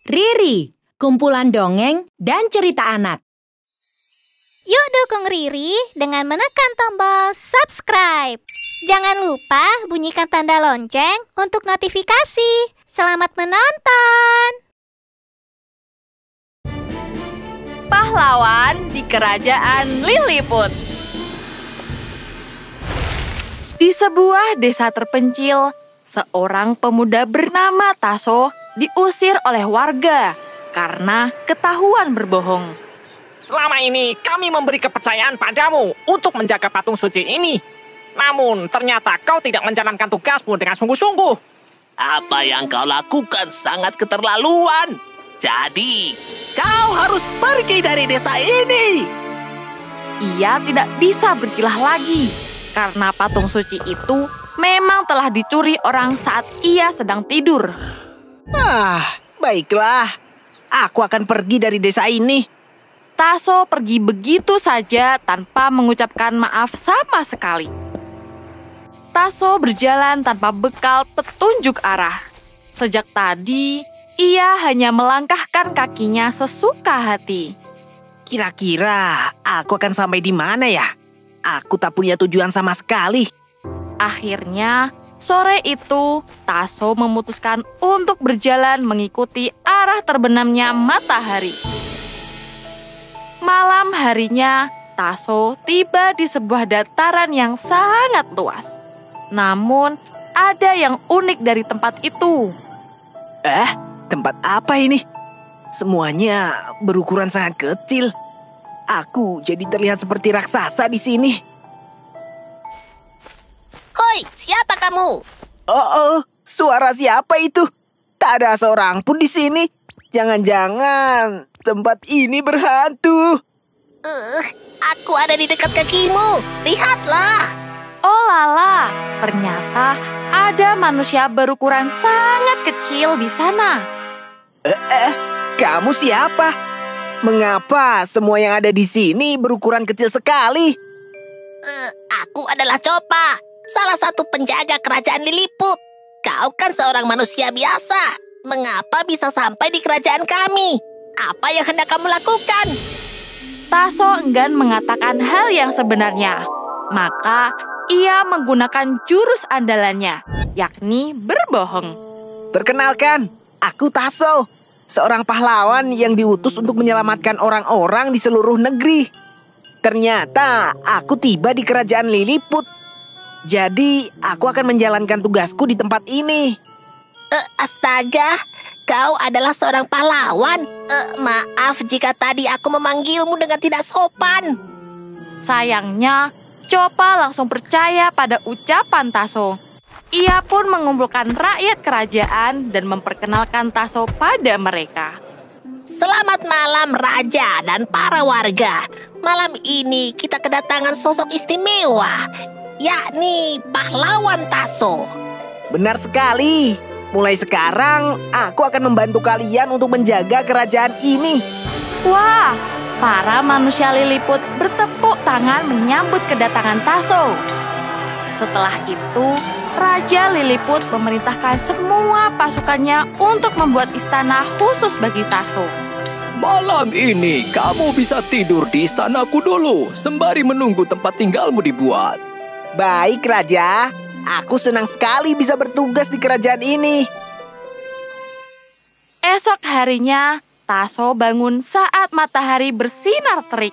Riri, kumpulan dongeng dan cerita anak. Yuk dukung Riri dengan menekan tombol subscribe. Jangan lupa bunyikan tanda lonceng untuk notifikasi. Selamat menonton! Pahlawan di Kerajaan Lilliput. Di sebuah desa terpencil, seorang pemuda bernama Tasso diusir oleh warga karena ketahuan berbohong. Selama ini kami memberi kepercayaan padamu untuk menjaga patung suci ini. Namun ternyata kau tidak menjalankan tugasmu dengan sungguh-sungguh. Apa yang kau lakukan sangat keterlaluan. Jadi, kau harus pergi dari desa ini. Ia tidak bisa berkilah lagi karena patung suci itu memang telah dicuri orang saat ia sedang tidur. Baiklah. Aku akan pergi dari desa ini. Tasso pergi begitu saja tanpa mengucapkan maaf sama sekali. Tasso berjalan tanpa bekal petunjuk arah. Sejak tadi, ia hanya melangkahkan kakinya sesuka hati. Kira-kira aku akan sampai di mana ya? Aku tak punya tujuan sama sekali. Akhirnya, sore itu, Tasso memutuskan untuk berjalan mengikuti arah terbenamnya matahari. Malam harinya, Tasso tiba di sebuah dataran yang sangat luas. Namun, ada yang unik dari tempat itu. Tempat apa ini? Semuanya berukuran sangat kecil. Aku jadi terlihat seperti raksasa di sini. Hoi, siapa kamu? Oh, suara siapa itu? Tak ada seorang pun di sini. Jangan-jangan tempat ini berhantu. Aku ada di dekat kakimu. Lihatlah. Oh lala, ternyata ada manusia berukuran sangat kecil di sana. Kamu siapa? Mengapa semua yang ada di sini berukuran kecil sekali? Aku adalah Copa, salah satu penjaga kerajaan Lilliput. Kau kan seorang manusia biasa. Mengapa bisa sampai di kerajaan kami? Apa yang hendak kamu lakukan? Tasso enggan mengatakan hal yang sebenarnya. Maka ia menggunakan jurus andalannya, yakni berbohong. Perkenalkan, aku Tasso, seorang pahlawan yang diutus untuk menyelamatkan orang-orang di seluruh negeri. Ternyata aku tiba di kerajaan Lilliput. Jadi aku akan menjalankan tugasku di tempat ini. Astaga, kau adalah seorang pahlawan. Maaf jika tadi aku memanggilmu dengan tidak sopan. Sayangnya, Copa langsung percaya pada ucapan Tasso. Ia pun mengumpulkan rakyat kerajaan dan memperkenalkan Tasso pada mereka. Selamat malam Raja dan para warga. Malam ini kita kedatangan sosok istimewa, yakni pahlawan Tasso. Benar sekali. Mulai sekarang, aku akan membantu kalian untuk menjaga kerajaan ini. Wah, para manusia Lilliput bertepuk tangan menyambut kedatangan Tasso. Setelah itu, Raja Lilliput memerintahkan semua pasukannya untuk membuat istana khusus bagi Tasso. Malam ini kamu bisa tidur di istanaku dulu, sembari menunggu tempat tinggalmu dibuat. Baik, Raja. Aku senang sekali bisa bertugas di kerajaan ini. Esok harinya, Tasso bangun saat matahari bersinar terik.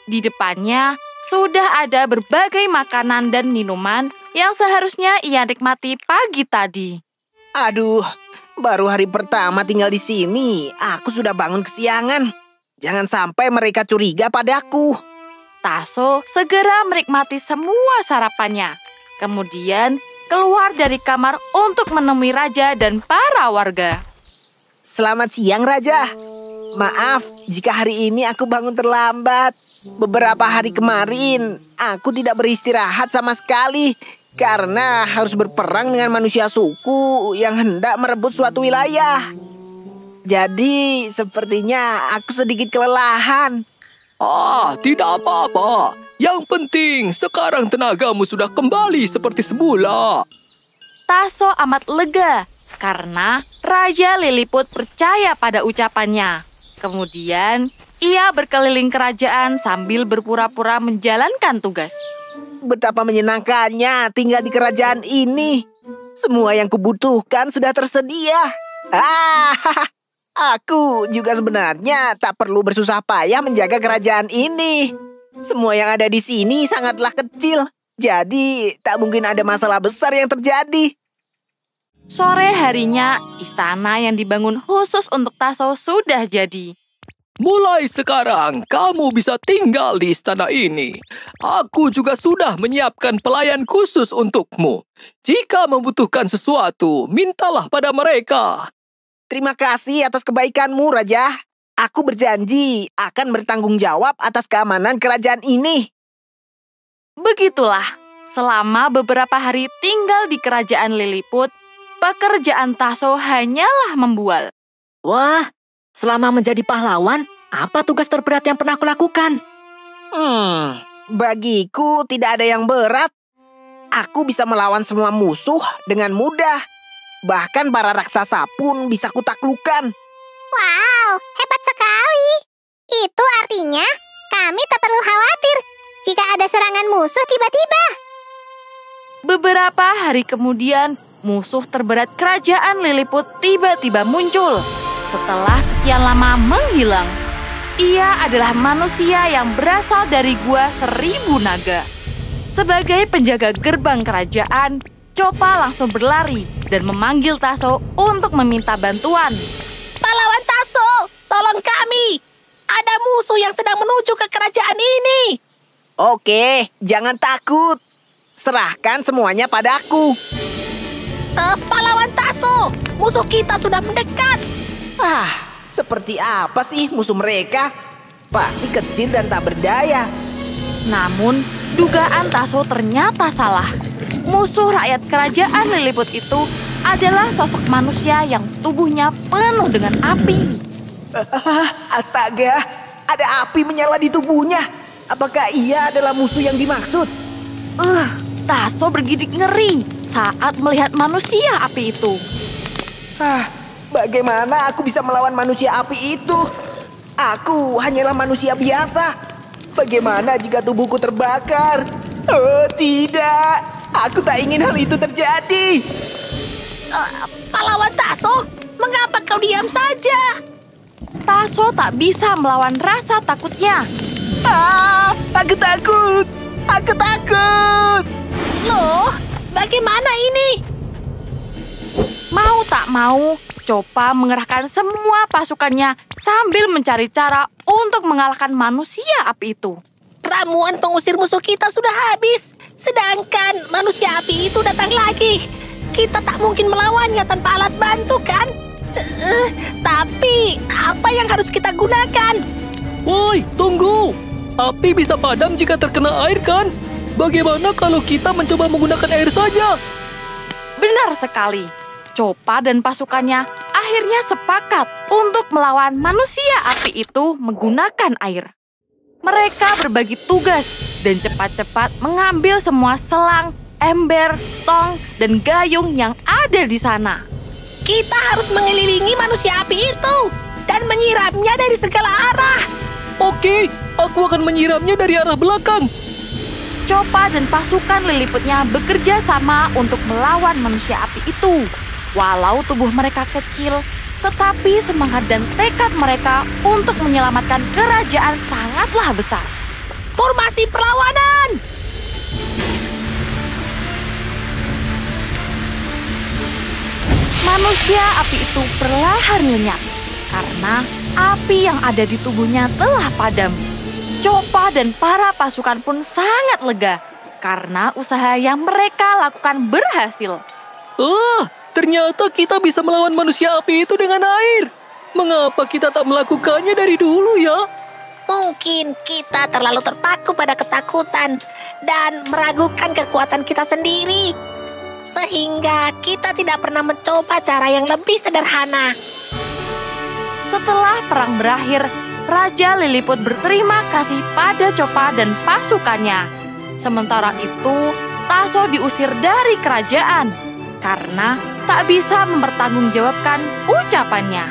Di depannya, sudah ada berbagai makanan dan minuman yang seharusnya ia nikmati pagi tadi. Aduh, baru hari pertama tinggal di sini, aku sudah bangun kesiangan. Jangan sampai mereka curiga padaku. Tasso segera menikmati semua sarapannya. Kemudian keluar dari kamar untuk menemui Raja dan para warga. Selamat siang, Raja. Maaf jika hari ini aku bangun terlambat. Beberapa hari kemarin, aku tidak beristirahat sama sekali karena harus berperang dengan manusia suku yang hendak merebut suatu wilayah. Jadi, sepertinya aku sedikit kelelahan. Tidak apa-apa. Yang penting sekarang tenagamu sudah kembali seperti semula. Tasso amat lega karena Raja Liliput percaya pada ucapannya. Kemudian, ia berkeliling kerajaan sambil berpura-pura menjalankan tugas. Betapa menyenangkannya tinggal di kerajaan ini. Semua yang kubutuhkan sudah tersedia. Aku juga sebenarnya tak perlu bersusah payah menjaga kerajaan ini. Semua yang ada di sini sangatlah kecil, jadi tak mungkin ada masalah besar yang terjadi. Sore harinya, istana yang dibangun khusus untuk Tasso sudah jadi. Mulai sekarang, kamu bisa tinggal di istana ini. Aku juga sudah menyiapkan pelayan khusus untukmu. Jika membutuhkan sesuatu, mintalah pada mereka. Terima kasih atas kebaikanmu, Raja. Aku berjanji akan bertanggung jawab atas keamanan kerajaan ini. Begitulah, selama beberapa hari tinggal di kerajaan Liliput, pekerjaan Tasso hanyalah membual. Wah, selama menjadi pahlawan, apa tugas terberat yang pernah kulakukan? Bagiku tidak ada yang berat. Aku bisa melawan semua musuh dengan mudah. Bahkan para raksasa pun bisa kutaklukkan. Wow, hebat sekali. Itu artinya kami tak perlu khawatir jika ada serangan musuh tiba-tiba. Beberapa hari kemudian, musuh terberat kerajaan Liliput tiba-tiba muncul. Setelah sekian lama menghilang, ia adalah manusia yang berasal dari Gua 1000 Naga. Sebagai penjaga gerbang kerajaan, Copa langsung berlari dan memanggil Tasso untuk meminta bantuan. Pahlawan Tasso, tolong kami. Ada musuh yang sedang menuju ke kerajaan ini. Oke, jangan takut. Serahkan semuanya padaku. Pahlawan Tasso, musuh kita sudah mendekat. Seperti apa sih musuh mereka? Pasti kecil dan tak berdaya. Namun, dugaan Tasso ternyata salah. Musuh rakyat kerajaan Liliput itu adalah sosok manusia yang tubuhnya penuh dengan api. Astaga, ada api menyala di tubuhnya. Apakah ia adalah musuh yang dimaksud? Tasso bergidik ngeri saat melihat manusia api itu. Bagaimana aku bisa melawan manusia api itu? Aku hanyalah manusia biasa. Bagaimana jika tubuhku terbakar? Oh, tidak. Aku tak ingin hal itu terjadi. Pahlawan Tasso, mengapa kau diam saja? Tasso tak bisa melawan rasa takutnya. Aku takut. Aku takut. Loh, bagaimana ini? Mau tak mau, Copa mengerahkan semua pasukannya sambil mencari cara untuk mengalahkan manusia api itu. Ramuan pengusir musuh kita sudah habis. Sedangkan manusia api itu datang lagi. Kita tak mungkin melawannya tanpa alat bantu, kan? Tapi, apa yang harus kita gunakan? Woi, tunggu. Api bisa padam jika terkena air, kan? Bagaimana kalau kita mencoba menggunakan air saja? Benar sekali. Copa dan pasukannya akhirnya sepakat untuk melawan manusia api itu menggunakan air. Mereka berbagi tugas dan cepat-cepat mengambil semua selang, ember, tong, dan gayung yang ada di sana. Kita harus mengelilingi manusia api itu dan menyiramnya dari segala arah. Oke, aku akan menyiramnya dari arah belakang. Copa dan pasukan Liliputnya bekerja sama untuk melawan manusia api itu. Walau tubuh mereka kecil, tetapi semangat dan tekad mereka untuk menyelamatkan kerajaan sangatlah besar. Formasi perlawanan! Manusia api itu perlahan lenyap karena api yang ada di tubuhnya telah padam. Copa dan para pasukan pun sangat lega karena usaha yang mereka lakukan berhasil. Ternyata kita bisa melawan manusia api itu dengan air. Mengapa kita tak melakukannya dari dulu ya? Mungkin kita terlalu terpaku pada ketakutan dan meragukan kekuatan kita sendiri. Sehingga kita tidak pernah mencoba cara yang lebih sederhana. Setelah perang berakhir, Raja Liliput berterima kasih pada Copa dan pasukannya. Sementara itu, Tasso diusir dari kerajaan karena tak bisa mempertanggungjawabkan ucapannya.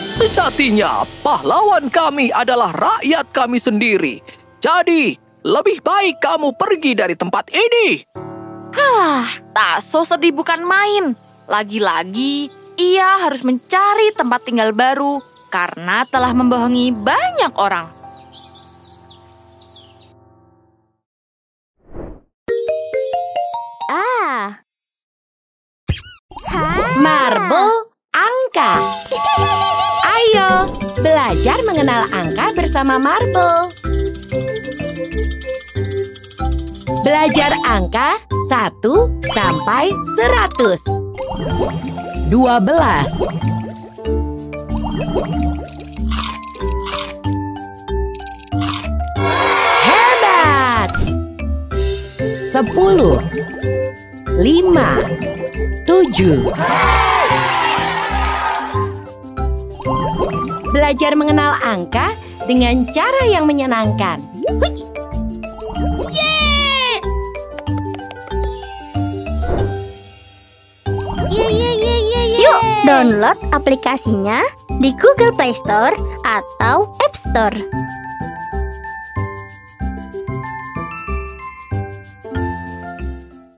Sejatinya, pahlawan kami adalah rakyat kami sendiri. Jadi, lebih baik kamu pergi dari tempat ini. Taso sedih bukan main. Lagi-lagi, ia harus mencari tempat tinggal baru karena telah membohongi banyak orang. Marble angka. Ayo, belajar mengenal angka bersama Marble. Belajar angka 1 sampai 100. 12. Hebat. 10. 5. 7. Belajar mengenal angka dengan cara yang menyenangkan. Yuk, download aplikasinya di Google Play Store atau App Store.